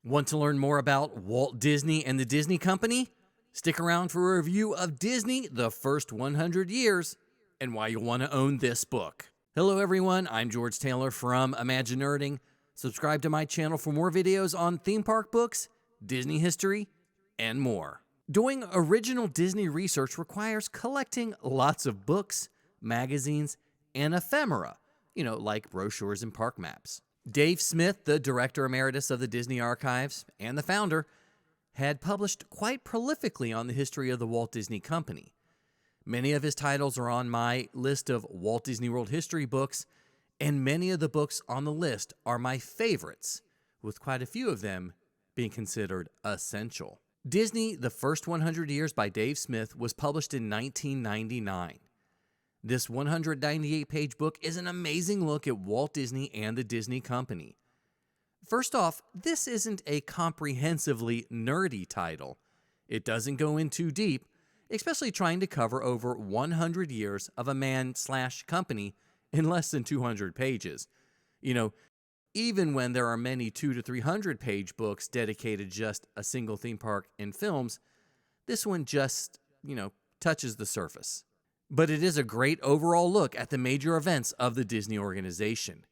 Want to learn more about Walt Disney and the Disney Company? Stick around for a review of Disney, the First 100 Years, and why you'll want to own this book. Hello everyone, I'm George Taylor from Imagine Nerding. Subscribe to my channel for more videos on theme park books, Disney history, and more. Doing original Disney research requires collecting lots of books, magazines, and ephemera, like brochures and park maps. Dave Smith, the Director Emeritus of the Disney Archives and the founder, had published quite prolifically on the history of the Walt Disney Company. Many of his titles are on my list of Walt Disney World history books, and many of the books on the list are my favorites, with quite a few of them being considered essential. Disney, the First 100 Years by Dave Smith was published in 1999. This 198-page book is an amazing look at Walt Disney and the Disney Company. First off, this isn't a comprehensively nerdy title. It doesn't go in too deep, especially trying to cover over 100 years of a man/company in less than 200 pages. Even when there are many 200 to 300 page books dedicated just a single theme park and films, this one just, touches the surface. But it is a great overall look at the major events of the Disney organization.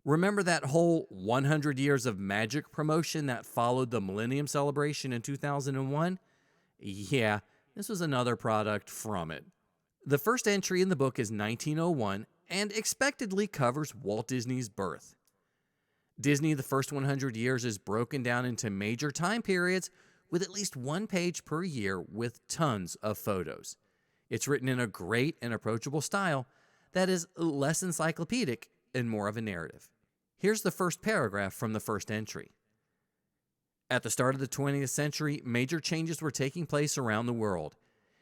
Remember that whole 100 years of magic promotion that followed the Millennium Celebration in 2001? Yeah, this was another product from it. The first entry in the book is 1901 and expectedly covers Walt Disney's birth. Disney, the First 100 Years is broken down into major time periods with at least one page per year with tons of photos. It's written in a great and approachable style that is less encyclopedic and more of a narrative. Here's the first paragraph from the first entry. At the start of the 20th century, major changes were taking place around the world.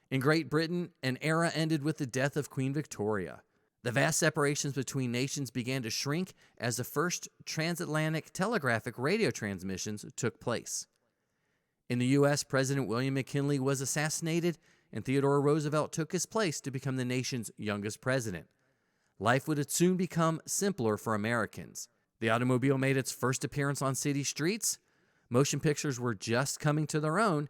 In Great Britain, an era ended with the death of Queen Victoria. The vast separations between nations began to shrink as the first transatlantic telegraphic radio transmissions took place. In the U.S., President William McKinley was assassinated, and Theodore Roosevelt took his place to become the nation's youngest president. Life would soon become simpler for Americans. The automobile made its first appearance on city streets, motion pictures were just coming to their own,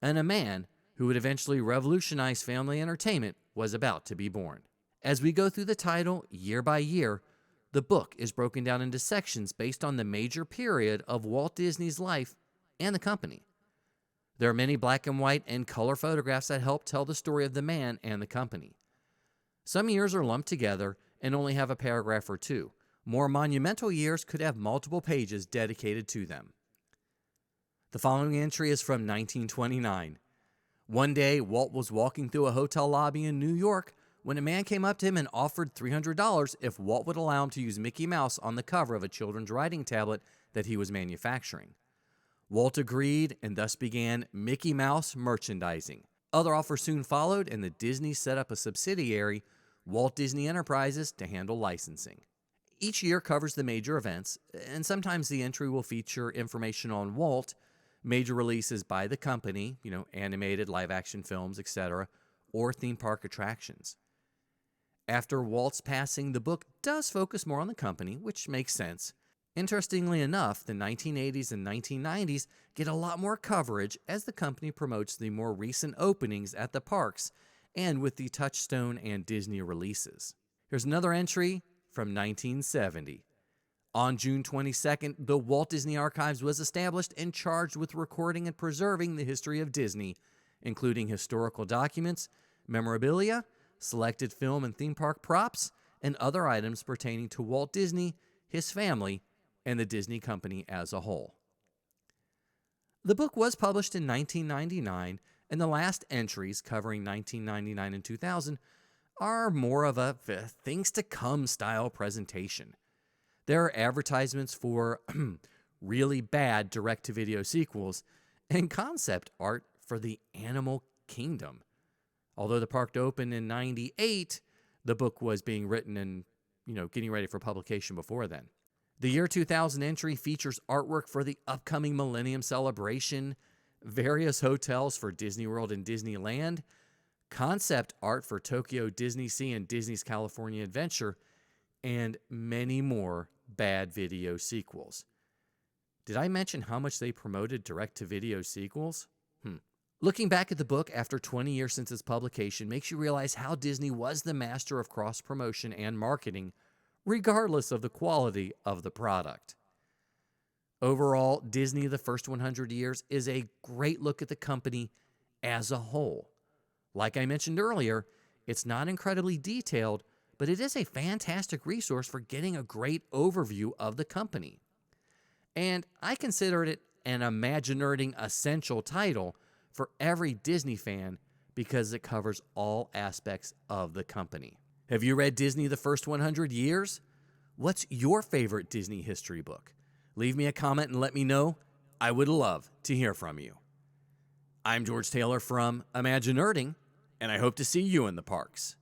and a man who would eventually revolutionize family entertainment was about to be born. As we go through the title year by year, the book is broken down into sections based on the major period of Walt Disney's life and the company. There are many black and white and color photographs that help tell the story of the man and the company. Some years are lumped together and only have a paragraph or two. More monumental years could have multiple pages dedicated to them. The following entry is from 1929. One day, Walt was walking through a hotel lobby in New York when a man came up to him and offered $300 if Walt would allow him to use Mickey Mouse on the cover of a children's writing tablet that he was manufacturing. Walt agreed, and thus began Mickey Mouse merchandising. Other offers soon followed, and the Disney set up a subsidiary, Walt Disney Enterprises, to handle licensing. Each year covers the major events, and sometimes the entry will feature information on Walt, major releases by the company, animated, live-action films, etc., or theme park attractions. After Walt's passing, the book does focus more on the company, which makes sense. Interestingly enough, the 1980s and 1990s get a lot more coverage as the company promotes the more recent openings at the parks and with the Touchstone and Disney releases. Here's another entry from 1970. On June 22nd, the Walt Disney Archives was established and charged with recording and preserving the history of Disney, including historical documents, memorabilia, selected film and theme park props, and other items pertaining to Walt Disney, his family, and the Disney Company as a whole. The book was published in 1999, and the last entries covering 1999 and 2000 are more of a things to come style presentation. There are advertisements for really bad direct-to-video sequels and concept art for the Animal Kingdom. Although the park opened in 98, the book was being written and, getting ready for publication before then. The year 2000 entry features artwork for the upcoming Millennium Celebration, various hotels for Disney World and Disneyland, concept art for Tokyo Disney Sea and Disney's California Adventure, and many more bad video sequels. Did I mention how much they promoted direct-to-video sequels? Looking back at the book after 20 years since its publication makes you realize how Disney was the master of cross-promotion and marketing, regardless of the quality of the product. Overall, Disney the First 100 Years is a great look at the company as a whole. Like I mentioned earlier, it's not incredibly detailed, but it is a fantastic resource for getting a great overview of the company. And I consider it an Imaginerding essential title for every Disney fan because it covers all aspects of the company. Have you read Disney the First 100 Years? What's your favorite Disney history book? Leave me a comment and let me know. I would love to hear from you. I'm George Taylor from Imaginerding, and I hope to see you in the parks.